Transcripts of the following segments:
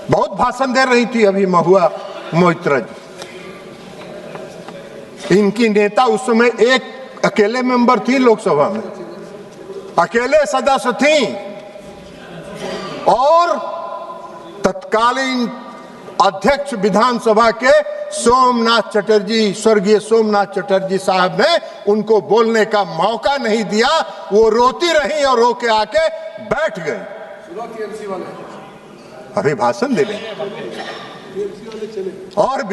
बहुत भाषण दे रही थी अभी महुआ मोइत्रा जी। इनकी नेता उस समय एक अकेले मेंबर थी लोकसभा में, अकेले सदस्य थी, और तत्कालीन अध्यक्ष विधानसभा के सोमनाथ चटर्जी, स्वर्गीय सोमनाथ चटर्जी साहब ने उनको बोलने का मौका नहीं दिया। वो रोती रही और रो के आके बैठ गई। अभी भाषण दे रहे और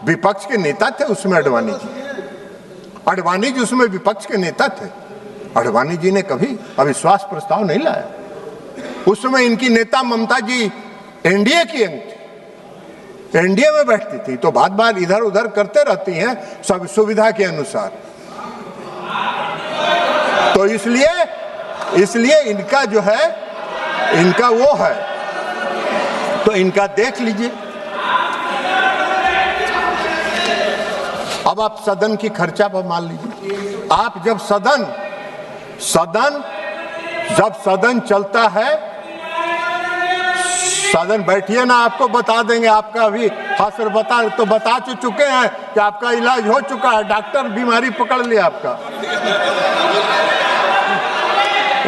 विपक्ष के नेता थे उसमें अडवाणी जी उसमें विपक्ष के नेता थे। अडवाणी जी ने कभी अविश्वास प्रस्ताव नहीं लाया। उस समय इनकी नेता ममता जी एनडीए की अंग थी, एनडीए में बैठती थी, तो बार बार इधर उधर करते रहती हैं सब सुविधा के अनुसार। तो इसलिए इनका जो है, इनका वो है, तो इनका देख लीजिए। अब आप सदन की खर्चा पर मान लीजिए, आप जब सदन चलता है, सदन बैठिए ना, आपको बता देंगे। आपका अभी हासिल बता चुके हैं कि आपका इलाज हो चुका है, डॉक्टर बीमारी पकड़ लिया आपका,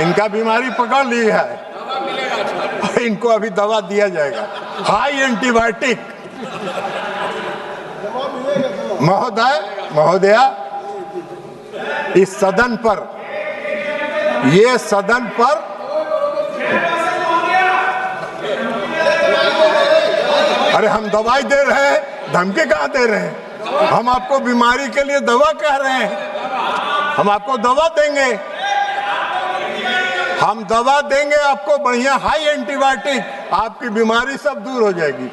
इनका बीमारी पकड़ ली है, इनको अभी दवा दिया जाएगा, हाई एंटीबायोटिक। महोदया, इस सदन पर अरे हम दवाई दे रहे हैं, धमकी कहाँ दे रहे हैं? हम आपको बीमारी के लिए दवा कह रहे हैं, हम आपको दवा देंगे, हम दवा देंगे आपको बढ़िया हाई एंटीबायोटिक, आपकी बीमारी सब दूर हो जाएगी।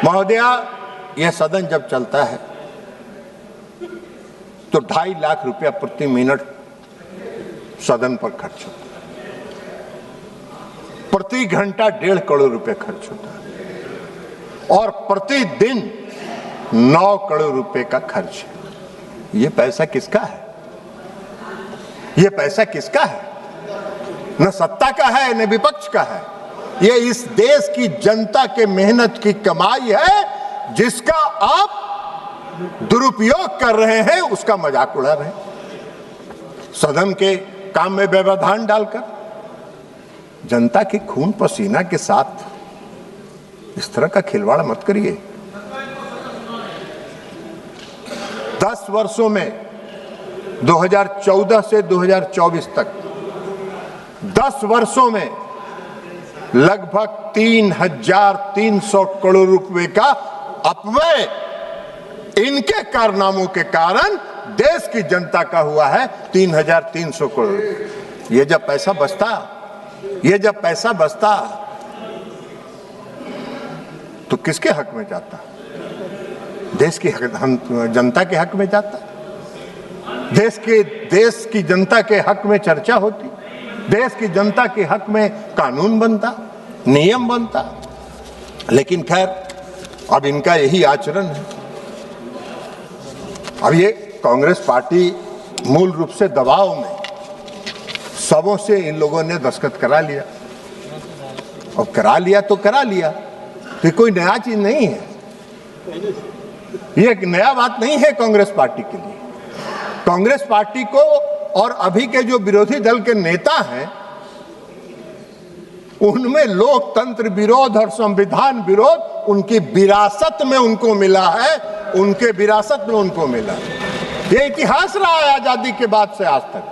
महोदया, यह सदन जब चलता है तो 2.5 लाख रुपया प्रति मिनट सदन पर खर्च होता है, प्रति घंटा 1.5 करोड़ रुपए खर्च होता है, और प्रतिदिन 9 करोड़ रुपए का खर्च है। ये पैसा किसका है? ये पैसा किसका है? न सत्ता का है न विपक्ष का है। ये इस देश की जनता के मेहनत की कमाई है, जिसका आप दुरुपयोग कर रहे हैं, उसका मजाक उड़ा रहे हैं। सदन के काम में व्यवधान डालकर जनता के खून पसीना के साथ इस तरह का खिलवाड़ मत करिए। 10 वर्षों में 2014 से 2024 तक 10 वर्षों में लगभग 3,300 करोड़ रुपए का अपव्यय इनके कारनामों के कारण देश की जनता का हुआ है 3,300 करोड़। ये जब पैसा बचता तो किसके हक में जाता? देश की जनता के हक में जाता। देश की जनता के हक में चर्चा होती, देश की जनता के हक में कानून बनता, नियम बनता। लेकिन खैर, अब इनका यही आचरण है। अब ये कांग्रेस पार्टी मूल रूप से दबाव में सबों से इन लोगों ने दस्तखत करा लिया, और करा लिया तो कोई नया चीज नहीं है, ये एक नया बात नहीं है कांग्रेस पार्टी के लिए। कांग्रेस पार्टी को और अभी के जो विरोधी दल के नेता हैं, उनमें लोकतंत्र विरोध और संविधान विरोध उनकी विरासत में उनको मिला है, उनके विरासत में उनको मिला। ये इतिहास रहा है आजादी के बाद से आज तक।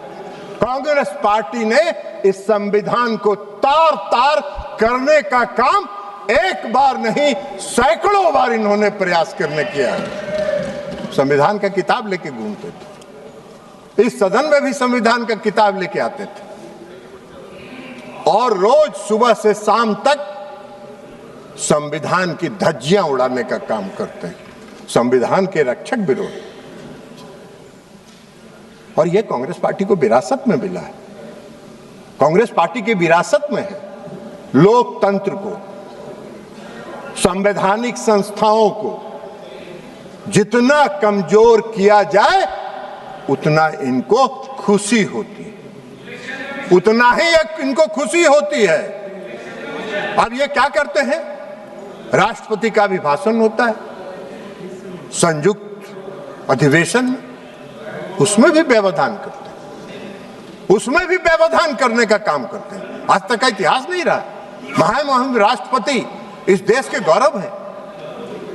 कांग्रेस पार्टी ने इस संविधान को तार तार करने का काम एक बार नहीं, सैकड़ों बार इन्होंने प्रयास करने किया है। संविधान का किताब लेके घूमते थे, इस सदन में भी संविधान का किताब लेके आते थे, और रोज सुबह से शाम तक संविधान की धज्जियां उड़ाने का काम करते हैं, संविधान के रक्षक विरोध। और यह कांग्रेस पार्टी को विरासत में मिला है। कांग्रेस पार्टी की विरासत में है लोकतंत्र को, संवैधानिक संस्थाओं को जितना कमजोर किया जाए उतना इनको खुशी होती है, उतना ही इनको खुशी होती है। अब ये क्या करते हैं, राष्ट्रपति का भी भाषण होता है संयुक्त अधिवेशन में, उसमें भी व्यवधान करते हैं, उसमें भी व्यवधान करने का काम करते हैं। आज तक का इतिहास नहीं रहा। महामहिम राष्ट्रपति इस देश के गौरव है,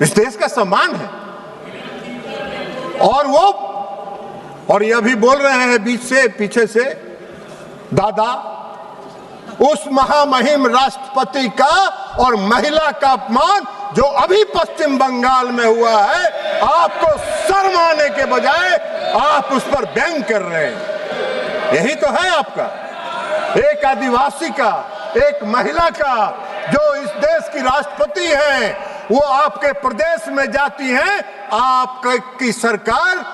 इस देश का सम्मान है। और यह भी बोल रहे हैं बीच से पीछे से, दादा उस महामहिम राष्ट्रपति का और महिला का अपमान जो अभी पश्चिम बंगाल में हुआ है, आपको शर्म आने के बजाय आप उस पर व्यंग कर रहे हैं। यही तो है आपका, एक आदिवासी का, एक महिला का जो इस देश की राष्ट्रपति है, वो आपके प्रदेश में जाती हैं, आपकी सरकार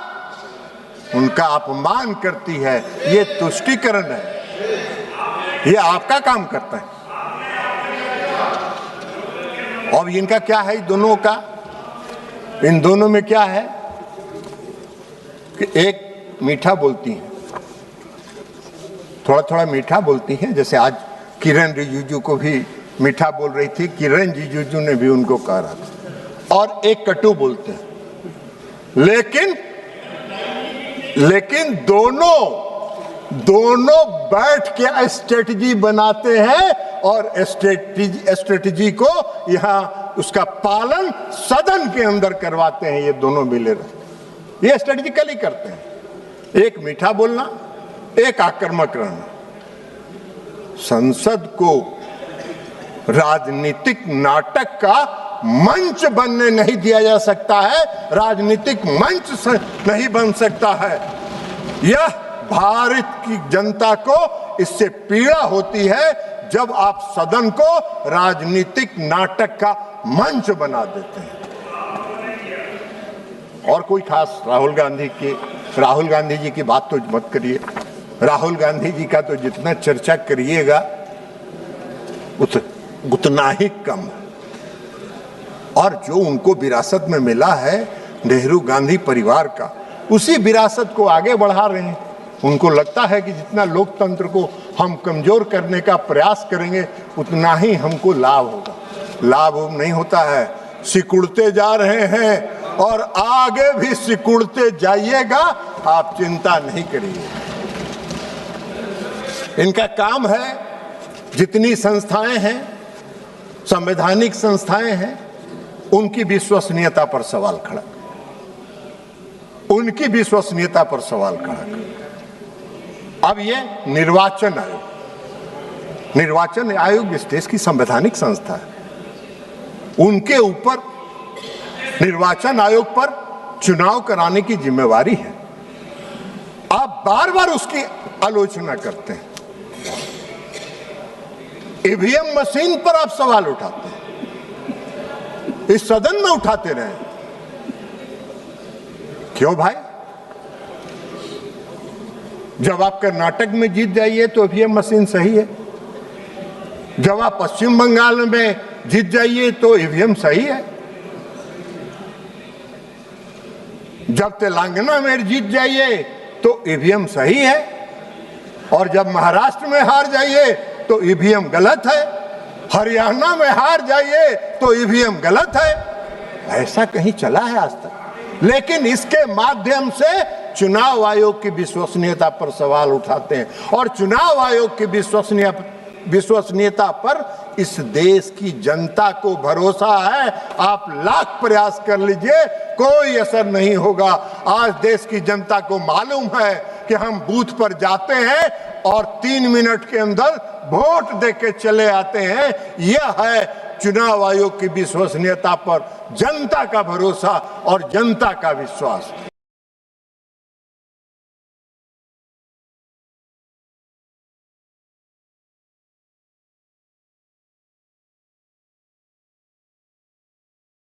उनका अपमान करती है। ये तुष्टीकरण है, ये आपका काम करता है। और इनका क्या है, दोनों का, इन दोनों में क्या है कि एक मीठा बोलती हैं, थोड़ा थोड़ा मीठा बोलती हैं। जैसे आज किरण रिजिजू को भी मीठा बोल रही थी, किरण रिजिजू ने भी उनको कहा रहा था। और एक कटु बोलते हैं। लेकिन दोनों बैठ के स्ट्रेटजी बनाते हैं और स्ट्रेटजी को यहाँ उसका पालन सदन के अंदर करवाते हैं। ये दोनों मिले रहते, ये स्ट्रेटजिकली करते हैं। एक मीठा बोलना, एक आक्रामक रहना। संसद को राजनीतिक नाटक का मंच बनने नहीं दिया जा सकता है, राजनीतिक मंच नहीं बन सकता है। यह भारत की जनता को इससे पीड़ा होती है जब आप सदन को राजनीतिक नाटक का मंच बना देते हैं। और कोई खास राहुल गांधी जी की बात तो मत करिए। राहुल गांधी जी का तो जितना चर्चा करिएगा उतना ही कम है। और जो उनको विरासत में मिला है नेहरू गांधी परिवार का, उसी विरासत को आगे बढ़ा रहे हैं। उनको लगता है कि जितना लोकतंत्र को हम कमजोर करने का प्रयास करेंगे उतना ही हमको लाभ होगा। लाभ नहीं होता है, सिकुड़ते जा रहे हैं और आगे भी सिकुड़ते जाइएगा, आप चिंता नहीं करिए। इनका काम है, जितनी संस्थाएं हैं, संवैधानिक संस्थाएं हैं, उनकी विश्वसनीयता पर सवाल खड़ा, उनकी विश्वसनीयता पर सवाल खड़ा कर। अब ये निर्वाचन आयोग इस देश की संवैधानिक संस्था है, उनके ऊपर, निर्वाचन आयोग पर चुनाव कराने की जिम्मेवारी है। आप बार बार उसकी आलोचना करते हैं। ईवीएम मशीन पर आप सवाल उठाते हैं, इस सदन में उठाते रहे। क्यों भाई? जब आप कर्नाटक में जीत जाइए तो ईवीएम मशीन सही है, जब आप पश्चिम बंगाल में जीत जाइए तो ईवीएम सही है, जब तेलंगाना में जीत जाइए तो ईवीएम सही है, और जब महाराष्ट्र में हार जाइए तो ईवीएम गलत है, हरियाणा में हार जाइए तो ईवीएम गलत है। ऐसा कहीं चला है आज तक? लेकिन इसके माध्यम से चुनाव आयोग की विश्वसनीयता पर सवाल उठाते हैं, और चुनाव आयोग की विश्वसनीयता पर इस देश की जनता को भरोसा है। आप लाख प्रयास कर लीजिए, कोई असर नहीं होगा। आज देश की जनता को मालूम है कि हम बूथ पर जाते हैं और 3 मिनट के अंदर वोट देके चले आते हैं। यह है चुनाव आयोग की विश्वसनीयता पर जनता का भरोसा और जनता का विश्वास।